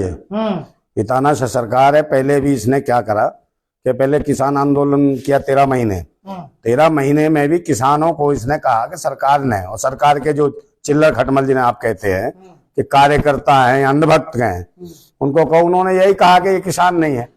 ये तानाशाह सरकार है। पहले भी इसने क्या करा कि पहले किसान आंदोलन किया 13 महीने, 13 महीने में भी किसानों को इसने कहा कि सरकार ने, और सरकार के जो चिल्लर खटमल जिन्हें आप कहते हैं कि कार्यकर्ता हैं, अंधभक्त हैं, उनको कहो, उन्होंने यही कहा कि ये किसान नहीं है,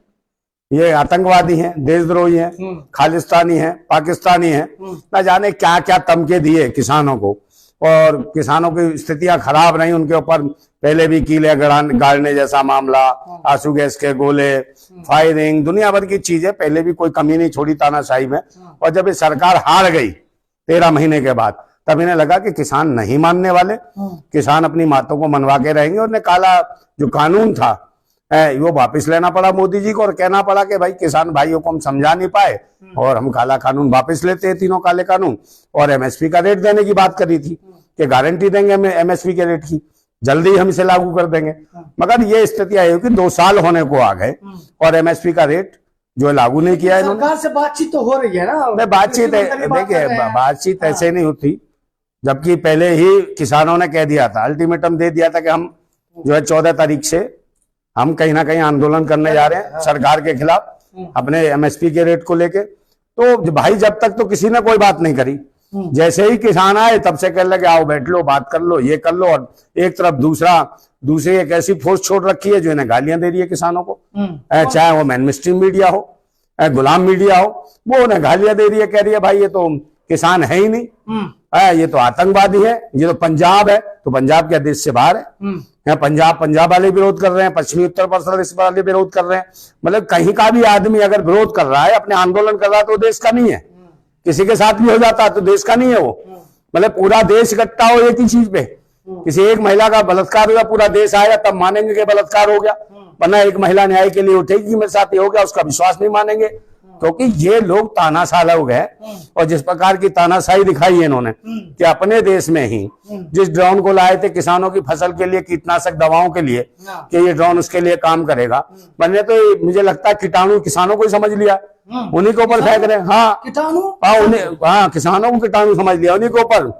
ये आतंकवादी हैं, देशद्रोही हैं, खालिस्तानी हैं, पाकिस्तानी हैं, ना जाने क्या क्या तमके दिए किसानों को। और किसानों की स्थितियां खराब रही, उनके ऊपर पहले भी कीले गाड़ने जैसा मामला, आंसू गैस के गोले, फायरिंग, दुनिया भर की चीजें, पहले भी कोई कमी नहीं छोड़ी तानाशाही में। और जब ये सरकार हार गई 13 महीने के बाद, तब इन्हें लगा कि किसान नहीं मानने वाले, किसान अपनी बातों को मनवा के रहेंगे। और काला जो कानून था वो वापस लेना पड़ा मोदी जी को, और कहना पड़ा कि भाई किसान भाइयों को हम समझा नहीं पाए और हम काला कानून वापस लेते हैं, तीनों काले कानून। और एमएसपी का रेट देने की बात करी थी कि गारंटी देंगे हमें एमएसपी के रेट की, जल्दी हम इसे लागू कर देंगे। मगर ये स्थिति आई कि 2 साल होने को आ गए और एमएसपी का रेट जो लागू नहीं किया इन्होंने। सरकार से बातचीत तो हो रही है ना? बातचीत देखिए, बातचीत ऐसे नहीं होती, जबकि पहले ही किसानों ने कह दिया था, अल्टीमेटम दे दिया था कि हम जो है 14 तारीख से हम कहीं ना कहीं आंदोलन करने जा रहे हैं सरकार के खिलाफ अपने एमएसपी के रेट को लेके। तो भाई जब तक तो किसी ने कोई बात नहीं करी, जैसे ही किसान आए तब से कहने लगे आओ बैठ लो, बात कर लो, ये कर लो। और एक तरफ दूसरी एक ऐसी फोर्स छोड़ रखी है जो इन्हें गालियां दे रही है किसानों को, चाहे वो मेन स्ट्रीम मीडिया हो, गुलाम मीडिया हो, वो उन्हें गालियां दे रही है, कह रही है भाई ये तो किसान है ही नहीं, ये तो आतंकवादी है, ये तो पंजाब है, तो पंजाब क्या देश से बाहर है? पंजाब वाले विरोध कर रहे हैं, पश्चिमी उत्तर प्रदेश वाले विरोध कर रहे हैं। मतलब कहीं का भी आदमी अगर विरोध कर रहा है, अपने आंदोलन कर रहा है, तो देश का नहीं है। किसी के साथ भी हो जाता तो देश का नहीं है वो। मतलब पूरा देश इकट्ठा हो एक ही चीज पे, किसी एक महिला का बलात्कार हुआ, पूरा देश आएगा तब मानेंगे कि बलात्कार हो गया, वरना एक महिला न्याय के लिए उठेगी मेरे साथ ये हो गया, उसका विश्वास नहीं मानेंगे। क्योंकि ये लोग तानाशाह लोग हैं, और जिस प्रकार की तानाशाही दिखाई है इन्होंने कि अपने देश में ही जिस ड्रोन को लाए थे किसानों की फसल के लिए, कीटनाशक दवाओं के लिए, कि ये ड्रोन उसके लिए काम करेगा, मैंने तो मुझे लगता है कीटाणु किसानों को ही समझ लिया, उन्हीं के ऊपर फेंक रहे हैं। हाँ, कीटाणु, हाँ, किसानों को कीटाणु समझ लिया, उन्हीं के ऊपर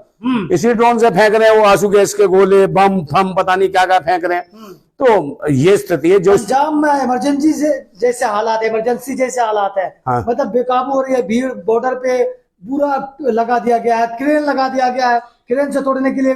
इसी ड्रोन से फेंक रहे हैं, वो आंसू गैस के गोले, बम फम पता नहीं क्या क्या फेंक रहे हैं। तो ये स्थिति है जो पंजाब में इमरजेंसी जैसे हालात है, इमरजेंसी जैसे हालात है। हाँ। मतलब बेकाबू हो रही है भीड़, बॉर्डर पे पूरा लगा दिया गया है, क्रेन लगा दिया गया है, क्रेन से तोड़ने के लिए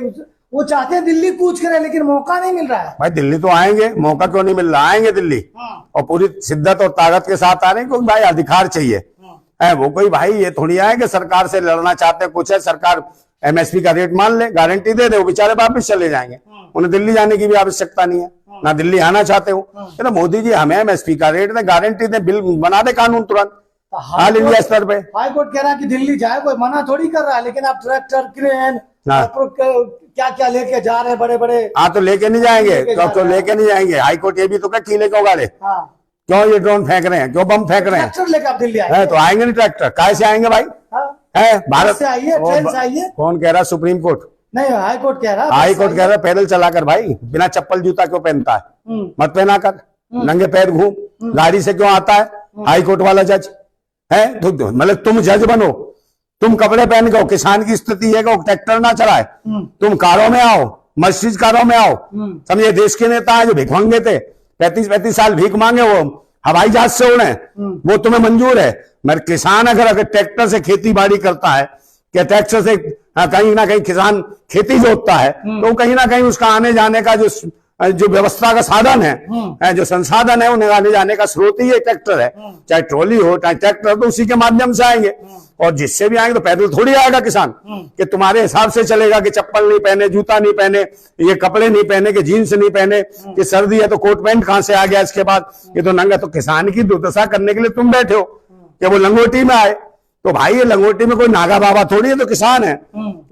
वो चाहते हैं दिल्ली कूच करें, लेकिन मौका नहीं मिल रहा है। भाई दिल्ली तो आएंगे, मौका क्यों नहीं मिल रहा? आएंगे दिल्ली। हाँ। और पूरी शिद्दत और ताकत के साथ आ रहे हैं, क्योंकि भाई अधिकार चाहिए। हाँ। वो कोई भाई ये थोड़ी आए कि सरकार से लड़ना चाहते हैं, कुछ है, सरकार एमएसपी का रेट मान ले, गारंटी दे दे, वो बेचारे वापिस चले जाएंगे, उन्हें दिल्ली जाने की भी आवश्यकता नहीं है, ना दिल्ली आना चाहते हो। तो मोदी जी हमें एमएसपी का रेट दे, गारंटी दे, बिल बना दे कानून तुरंत ऑल इंडिया स्तर पे। हाई कोर्ट कह रहा है कि दिल्ली जाए, कोई मना थोड़ी कर रहा है, लेकिन आप ट्रैक्टर, क्रेन, क्या क्या लेके जा रहे हैं बड़े बड़े। हाँ, तो लेके नहीं जाएंगे, तो लेके नहीं जाएंगे। हाई कोर्ट ये भी तो क्या कीले को गाड़े, क्यों ये ड्रोन फेंक रहे हैं, क्यों बम फेंक रहे हैं? ट्रैक्टर लेके आप दिल्ली आए तो आएंगे नहीं ट्रैक्टर, कैसे आएंगे भाई? है भारत से आइए, ट्रेन से आइए। कौन कह रहा? सुप्रीम कोर्ट नहीं, हाई कोर्ट कह रहा है। हाई कोर्ट कह रहा है पैदल चलाकर, भाई बिना चप्पल जूता क्यों पहनता है? मत पहना कर, नंगे पैर घूम, गाड़ी से क्यों आता है हाई कोर्ट वाला जज है? मतलब तुम जज बनो, तुम कपड़े पहन के, किसान की स्थिति है कि ट्रैक्टर ना चलाए, तुम कारों में आओ, मर्सिडीज कारों में आओ। समझे, देश के नेता है जो भीख मांगे थे, 35-35 साल भीख मांगे, वो हवाई जहाज से उड़े, वो तुम्हें मंजूर है? मगर किसान अगर ट्रैक्टर से खेती बाड़ी करता है, क्या ट्रैक्टर से कहीं ना कहीं किसान खेती जोतता है, तो कहीं ना कहीं उसका आने जाने का जो व्यवस्था का साधन है, जो संसाधन है, उन्हें आने जाने का स्रोत ही ये ट्रैक्टर है। चाहे ट्रॉली हो चाहे ट्रैक्टर, तो उसी के माध्यम से आएंगे। और जिससे भी आएंगे तो पैदल थोड़ी आएगा किसान कि तुम्हारे हिसाब से चलेगा कि चप्पल नहीं पहने, जूता नहीं पहने, ये कपड़े नहीं पहने, कि जीन्स नहीं पहने, कि सर्दी है तो कोट पैंट कहां से आ गया इसके बाद, ये तो नंगा। तो किसान की दुर्दशा करने के लिए तुम बैठे हो कि वो लंगोटी में आए। तो भाई ये लंगोटी में कोई नागा बाबा थोड़ी है, तो किसान है,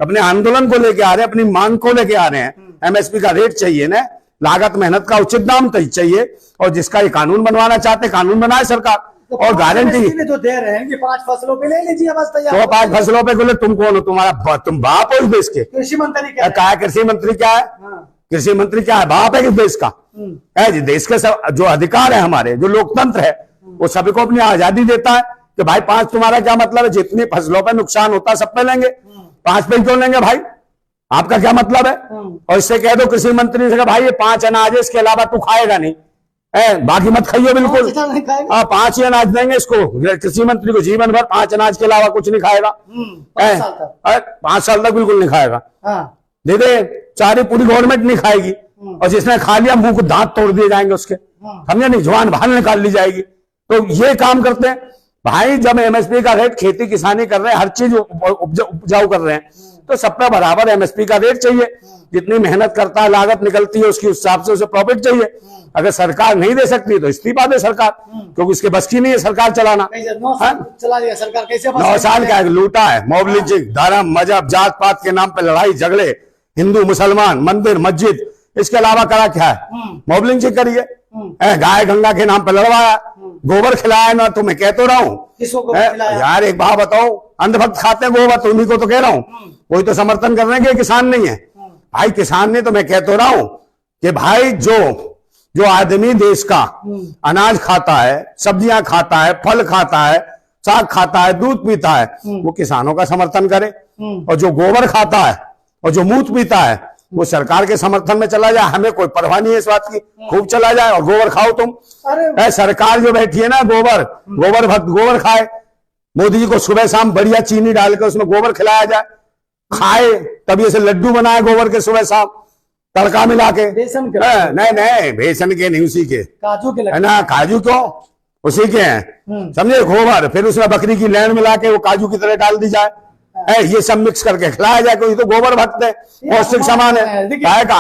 अपने आंदोलन को लेके आ रहे हैं, अपनी मांग को लेके आ रहे हैं। एमएसपी का रेट चाहिए ना, लागत मेहनत का उचित दाम चाहिए, और जिसका ये कानून बनवाना चाहते कानून बनाए सरकार। तो और गारंटी तो दे रहे हैं कि 5 फसलों पे ले लीजिए बस, तैयार। तो 5 फसलों पे बोले तुम कौन हो? तुम बाप हो इस देश के? कृषि मंत्री क्या है? कृषि मंत्री क्या है? कृषि मंत्री क्या है? बाप है किस देश का? है देश के जो अधिकार है हमारे, जो लोकतंत्र है, वो सभी को अपनी आजादी देता है कि भाई 5 तुम्हारा क्या मतलब है? जितनी फसलों पे नुकसान होता है सब पे लेंगे, 5 पे क्यों लेंगे भाई? आपका क्या मतलब है? और इससे कह दो कृषि मंत्री से भाई ये 5 अनाज है, इसके अलावा तू खाएगा नहीं, बाकी मत खाइए बिल्कुल। अच्छा नहीं खाएगा। हाँ 5 ही अनाज देंगे इसको, कृषि मंत्री को जीवन भर 5 अनाज के अलावा कुछ नहीं खाएगा। 5 साल तक। 5 साल तक बिल्कुल नहीं खाएगा। हाँ। दे दे, सारी पूरी गवर्नमेंट नहीं खाएगी, और जिसने खा लिया मुंह को दांत तोड़ दिए जाएंगे उसके, समझे नहीं, जुबान बाहर निकाल ली जाएगी। तो ये काम करते हैं भाई। जब एमएसपी का रेट, खेती किसानी कर रहे हैं, हर चीज उपजाऊ कर रहे हैं, तो सब पे बराबर एमएसपी का रेट चाहिए। जितनी मेहनत करता है, लागत निकलती है उसकी, उस हिसाब से उसे प्रॉफिट चाहिए। अगर सरकार नहीं दे सकती तो इस्तीफा दे सरकार, क्योंकि उसके बस की नहीं है सरकार चलाना। 9 साल चला दिया सरकार, कैसे 9 साल क्या लूटा है, मॉब लिंचिंग, धर्म मजहब जात पात के नाम पे लड़ाई झगड़े, हिंदू मुसलमान, मंदिर मस्जिद, इसके अलावा करा क्या है? मॉब लिंचिंग करिए। गाय गंगा के नाम पे लड़वाया, गोबर खिलाया ना, तो मैं कह तो रहा हूँ यार, एक बात बताओ, अंधभक्त खाते हैं गोबर, तो उन्हीं को तो कह रहा हूँ, कोई तो समर्थन कर रहे हैं कि किसान नहीं है भाई। किसान ने तो मैं कह तो रहा हूं कि भाई जो आदमी देश का अनाज खाता है, सब्जियां खाता है, फल खाता है, साग खाता है, दूध पीता है, वो किसानों का समर्थन करे। और जो गोबर खाता है और जो मूत पीता है, वो सरकार के समर्थन में चला जाए। हमें कोई परवाह नहीं है इस बात की, खूब चला जाए और गोबर खाओ तुम। सरकार जो बैठी है ना, गोबर भक्त गोबर खाए। मोदी जी को सुबह शाम बढ़िया चीनी डाल के उसमें गोबर खिलाया जाए, खाए, तभी ऐसे लड्डू बनाए गोबर के सुबह शाम तड़का मिला के। बेसन के? नहीं बेसन के नहीं, उसी के काजू के है ना। काजू क्यों, उसी के हैं, समझे, गोबर। फिर उसमें बकरी की लैंड मिला के वो काजू की तरह डाल दी जाए, ये सब मिक्स करके खिलाया जाए। कोई तो गोबर भक्त है, पौष्टिक सामान है गाय का।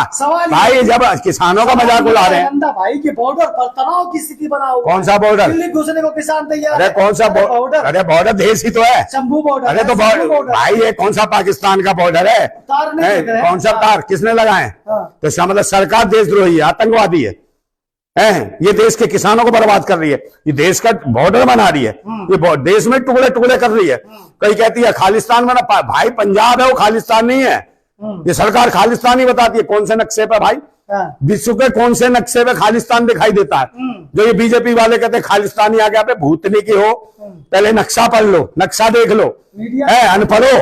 भाई जब किसानों का मजाक उड़ा रहे हैं भाई के बॉर्डर पर तनाव की स्थिति बनाओ। कौन सा बॉर्डर? दिल्ली घुसने को किसान तैयार। अरे कौन सा बॉर्डर? अरे बॉर्डर देश ही तो है, शंभू बॉर्डर। अरे तो भाई ये कौन सा पाकिस्तान का बॉर्डर है? कौन सा तार किसने लगाए? तो इसका मतलब सरकार देशद्रोही है, आतंकवादी है। ये देश के किसानों को बर्बाद कर रही है, ये देश का बॉर्डर बना रही है, ये देश में टुकड़े टुकड़े कर रही है। कई कहती है खालिस्तान बना, भाई पंजाब है वो खालिस्तान नहीं है, ये सरकार खालिस्तान ही बताती है। कौन से नक्शे पे भाई, विश्व के कौन से नक्शे पे खालिस्तान दिखाई देता है? जो ये बीजेपी वाले कहते हैं खालिस्तानी आ गया, भूतनी की हो, पहले नक्शा पढ़ लो, नक्शा देख लो, अनपढ़ो,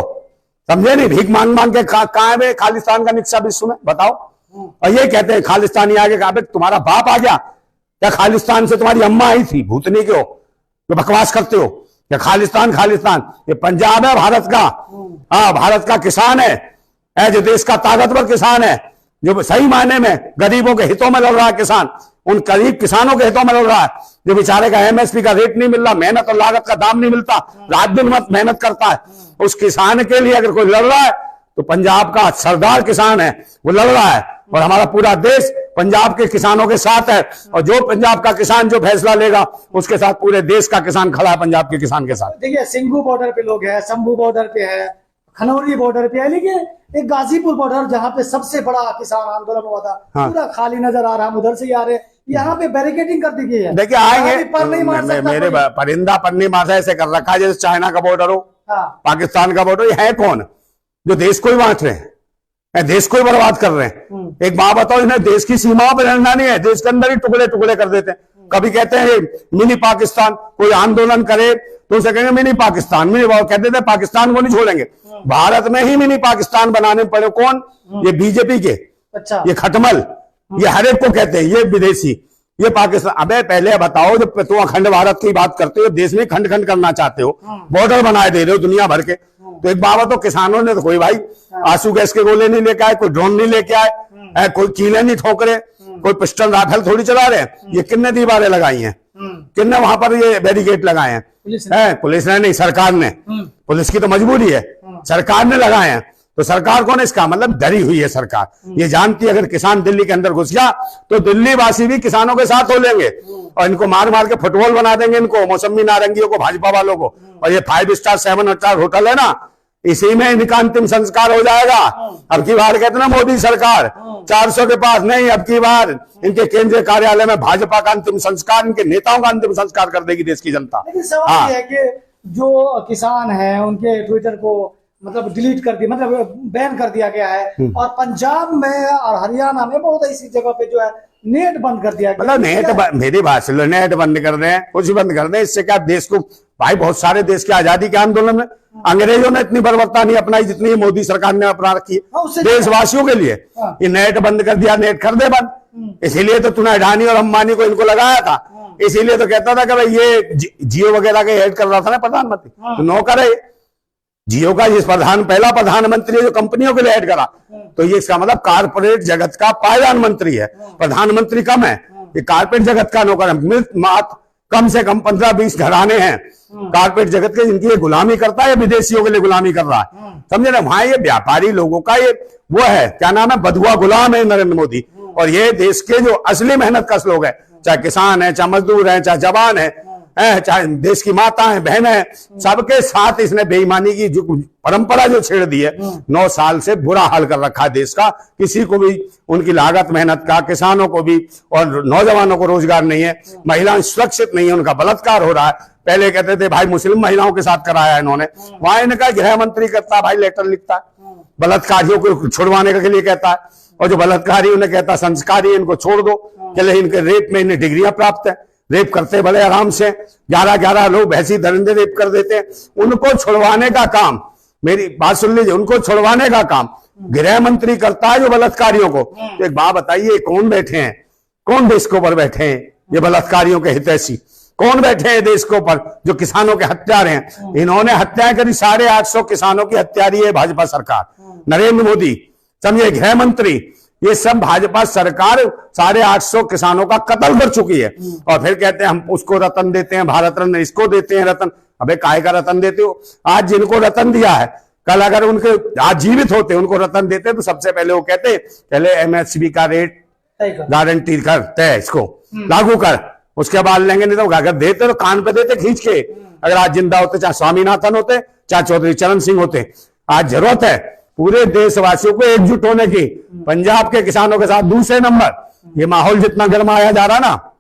समझे नहीं, भीख मांग मांग के कहा है खालिस्तान का नक्शा विश्व में, बताओ। और ये कहते हैं खालिस्तानी आगे कहा, तुम्हारा बाप आ गया क्या खालिस्तान से? तुम्हारी अम्मा आई थी, भूतनी के हो जो बकवास करते हो। या खालिस्तान ये पंजाब है भारत का, हाँ भारत का किसान है, जो देश का ताकतवर किसान है, जो सही मायने में गरीबों के हितों में लड़ रहा है किसान, उन गरीब किसानों के हितों में लड़ रहा है, जो बेचारे का एमएसपी का रेट नहीं मिल रहा, मेहनत और लागत का दाम नहीं मिलता, रात दिन मेहनत करता है, उस किसान के लिए अगर कोई लड़ रहा है तो पंजाब का सरदार किसान है, वो लड़ रहा है। और हमारा पूरा देश पंजाब के किसानों के साथ है, और जो पंजाब का किसान जो फैसला लेगा उसके साथ पूरे देश का किसान खड़ा है, पंजाब के किसान के साथ। देखिए सिंघू बॉर्डर पे लोग हैं, शंभू बॉर्डर पे है, खनौरी बॉर्डर पे है, लेकिन एक गाजीपुर बॉर्डर जहाँ पे सबसे बड़ा किसान आंदोलन हुआ था, हाँ। पूरा खाली नजर आ रहा है, उधर से आ रहे, यहाँ पे बैरिकेडिंग कर दी गई है। देखिए आएंगे मेरे परिंदा पन्नी मासा ऐसे कर रखा है जैसे चाइना का बॉर्डर हो, पाकिस्तान का बॉर्डर। ये है कौन जो देश को ही बांट रहे हैं, देश को ही बर्बाद कर रहे हैं? एक बात बताओ, इन्हें देश की सीमाओं पर रहना नहीं है, देश के अंदर ही टुकड़े टुकड़े कर देते हैं। कभी कहते हैं मिनी पाकिस्तान, कोई आंदोलन करे तो उसे कहेंगे मिनी पाकिस्तान, कहते थे पाकिस्तान को नहीं छोड़ेंगे। भारत में ही मिनी पाकिस्तान बनाने पड़े, कौन? ये बीजेपी के, अच्छा ये खटमल, ये हर एक को कहते हैं, ये विदेशी, ये पाकिस्तान। अबे पहले बताओ, जब तुम अखंड भारत की बात करते हो, देश में खंड खंड करना चाहते हो, बॉर्डर बनाए दे रहे हो दुनिया भर के, तो एक बात तो किसानों ने तो कोई भाई आंसू गैस के गोले नहीं लेके आए, कोई ड्रोन नहीं लेके आए, कोई कीले नहीं ठोक रहे, कोई पिस्टल राइफल थोड़ी चला रहे हैं। ये कितने दीवारें लगाई हैं, कितने वहां पर ये बैरिकेड लगाए हैं? पुलिस ने नहीं, सरकार ने। पुलिस की तो मजबूरी है, सरकार ने लगाए हैं। तो सरकार कौन है? इसका मतलब डरी हुई है सरकार, ये जानती है अगर किसान दिल्ली के अंदर घुस गया तो दिल्ली वासी भी किसानों के साथ हो लेंगे और इनको मार मार के फुटबॉल बना देंगे, इनको मौसमी नारंगियों को, भाजपा वालों को। और ये 5 स्टार 7 स्टार होटल है ना, इसी में इनका अंतिम संस्कार हो जाएगा। अब की बार कहते ना मोदी सरकार 400 के पास नहीं, अब की बार इनके केंद्रीय कार्यालय में भाजपा का अंतिम संस्कार, इनके नेताओं का अंतिम संस्कार कर देगी देश की जनता। लेकिन सवाल है कि जो किसान है उनके ट्विटर को मतलब डिलीट कर दिया, मतलब बैन कर दिया गया है, और पंजाब में और हरियाणा में बहुत ऐसी जगह पे जो है नेट बंद कर दिया गया। मतलब नेट मेरी बात सुनो, नेट बंद कर दें, कुछ बंद कर दें, इससे क्या देश को भाई बहुत सारे देश के आजादी के आंदोलन में अंग्रेजों ने इतनी बर्बरता नहीं अपनाई जितनी मोदी सरकार ने अपना रखी है देशवासियों के लिए। ये नेट बंद कर दिया, नेट कर दे बंद, इसीलिए तो तूने अडानी और अंबानी को इनको लगाया था, इसीलिए तो कहता था कि भाई ये जियो वगैरह के हेड कर रहा था ना प्रधानमंत्री, तो नौकर है जियो का। जिस पहला प्रधानमंत्री जो कंपनियों के लिए हेड करा, तो ये इसका मतलब कारपोरेट जगत का पायदान मंत्री है, प्रधानमंत्री कम है, ये कारपोरेट जगत का नौकर है। कम से कम 15-20 घराने हैं कारपोरेट जगत के जिनकी ये गुलामी करता है, विदेशियों के लिए गुलामी कर रहा है, समझे ना। वहां ये व्यापारी लोगों का ये वो है, क्या नाम है, बधुआ गुलाम है नरेंद्र मोदी। और ये देश के जो असली मेहनत कश लोग हैं, चाहे किसान है, चाहे मजदूर है, चाहे जवान है, चाहे देश की माता है, बहन है, सबके साथ इसने बेईमानी की जो परंपरा जो छेड़ दी है, 9 साल से बुरा हाल कर रखा है देश का। किसी को भी उनकी लागत मेहनत का, किसानों को भी और नौजवानों को रोजगार नहीं है, महिलाएं सुरक्षित नहीं है, उनका बलात्कार हो रहा है। पहले कहते थे भाई मुस्लिम महिलाओं के साथ कराया इन्होंने, वहां इनका गृह मंत्री करता भाई लेटर लिखता है, बलात्कारियों को छुड़वाने के लिए कहता है, और जो बलात्कारी उन्हें कहता संस्कारी इनको छोड़ दो, चले इनके रेप में इन्हें डिग्रियां प्राप्त है, रेप करते बड़े आराम से, 11-11 लोग भैंसी दरिंदे रेप कर देते हैं, उनको छुड़वाने का काम, मेरी बात सुन लीजिए, उनको छुड़वाने का काम गृह मंत्री करता है जो बलात्कारियों को। तो एक बात बताइए, कौन बैठे हैं, कौन देश के ऊपर बैठे हैं ये बलात्कारियों के हितैषी, कौन बैठे हैं देश के ऊपर जो किसानों के हत्यारे हैं। इन्होंने हत्याएं करी, 850 किसानों की हत्यारी है भाजपा सरकार, नरेंद्र मोदी समझे गृह मंत्री, ये सब भाजपा सरकार 850 किसानों का कत्ल कर चुकी है। और फिर कहते हैं हम उसको रतन देते हैं, भारत रत्न इसको देते हैं रतन। अबे काहे का रतन देते हो? आज जिनको रतन दिया है, कल अगर उनके आज जीवित होते उनको रतन देते तो सबसे पहले वो कहते पहले एमएसपी का रेट गारंटी कर, तय इसको लागू कर, उसके बाद लेंगे। नहीं तो अगर देते तो कान पे देते खींच के। अगर आज जिंदा होते, चाहे स्वामीनाथन होते, चाहे चौधरी चरण सिंह होते। आज जरूरत है पूरे देशवासियों को एकजुट होने की। पंजाब के किसानों के साथ दूसरे नंबर, ये माहौल जितना गर्माया जा रहा ना,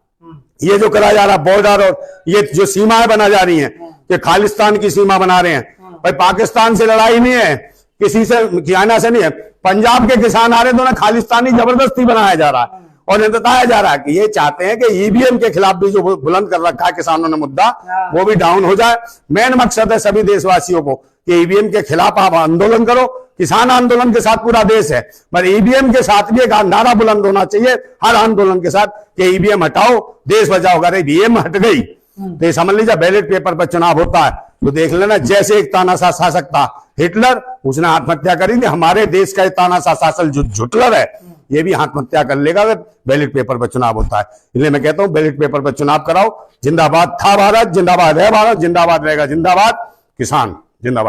ये जो करा जा रहा बॉर्डर और ये जो सीमाएं बना जा रही हैं, ये खालिस्तान की सीमा बना रहे हैं भाई। पाकिस्तान से लड़ाई नहीं है, किसी से खियाना से नहीं है, पंजाब के किसान आ रहे हैं, तो खालिस्तानी जबरदस्ती बनाया जा रहा है और ये बताया जा रहा है कि ये चाहते हैं कि ईवीएम के खिलाफ भी जो बुलंद कर रखा है किसानों ने मुद्दा, वो भी डाउन हो जाए। मेन मकसद है सभी देशवासियों को कि ईवीएम के खिलाफ आप आंदोलन करो। किसान आंदोलन के साथ पूरा देश है, पर ईवीएम के साथ भी एक नारा बुलंद होना चाहिए हर आंदोलन के साथ कि ईवीएम हटाओ, देश बचाओ। अगर ईवीएम हट गई तो समझ लीजिए बैलेट पेपर पर चुनाव होता है तो देख लेना, जैसे एक तानाशाह शासक था हिटलर, उसने आत्महत्या करी थी, हमारे देश का तानाशाह शासक जो झुटलर है ये भी आत्महत्या कर लेगा अगर बैलेट पेपर पर चुनाव होता है। इसलिए मैं कहता हूं बैलेट पेपर पर चुनाव कराओ। जिंदाबाद था भारत, जिंदाबाद है भारत, जिंदाबाद रहेगा, जिंदाबाद किसान, जिंदाबाद।